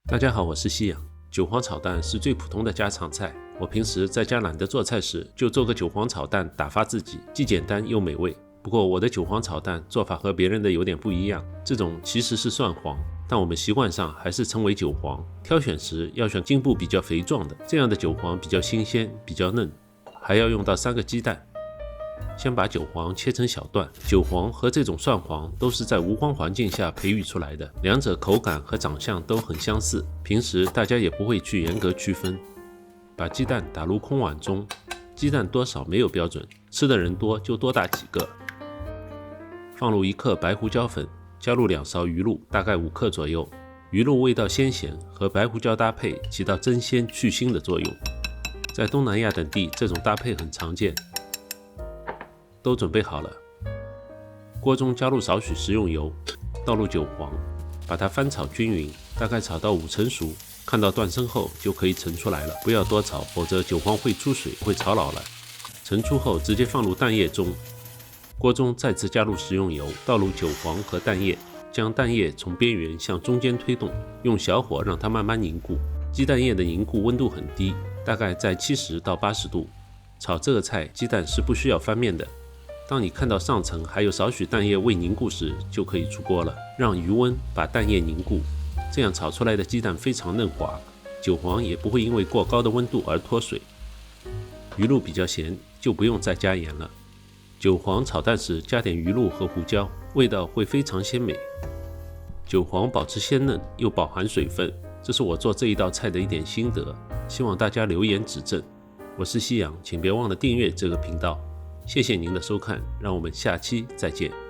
大家好，我是西洋。韭黄炒蛋是最普通的家常菜，我平时在家懒得做菜时，就做个韭黄炒蛋打发自己，既简单又美味。不过我的韭黄炒蛋做法和别人的有点不一样，这种其实是蒜黄，但我们习惯上还是称为韭黄。挑选时要选茎部比较肥壮的，这样的韭黄比较新鲜，比较嫩。还要用到3个鸡蛋。先把韭黄切成小段，韭黄和这种蒜黄都是在无光环境下培育出来的，两者口感和长相都很相似，平时大家也不会去严格区分。把鸡蛋打入空碗中，鸡蛋多少没有标准，吃的人多就多打几个。放入1克白胡椒粉，加入2勺鱼露，大概5克左右。鱼露味道鲜咸，和白胡椒搭配起到增鲜去腥的作用。在东南亚等地，这种搭配很常见。都准备好了，锅中加入少许食用油，倒入韭黄，把它翻炒均匀，大概炒到5成熟，看到断生后就可以盛出来了。不要多炒，否则韭黄会出水，会炒老了。盛出后直接放入蛋液中，锅中再次加入食用油，倒入韭黄和蛋液，将蛋液从边缘向中间推动，用小火让它慢慢凝固。鸡蛋液的凝固温度很低，大概在70到80度。炒这个菜，鸡蛋是不需要翻面的。当你看到上层还有少许蛋液未凝固时，就可以出锅了。让余温把蛋液凝固，这样炒出来的鸡蛋非常嫩滑，韭黄也不会因为过高的温度而脱水。鱼露比较咸，就不用再加盐了。韭黄炒蛋时加点鱼露和胡椒，味道会非常鲜美。韭黄保持鲜嫩又饱含水分，这是我做这一道菜的一点心得，希望大家留言指正。我是西洋，请别忘了订阅这个频道。谢谢您的收看，让我们下期再见。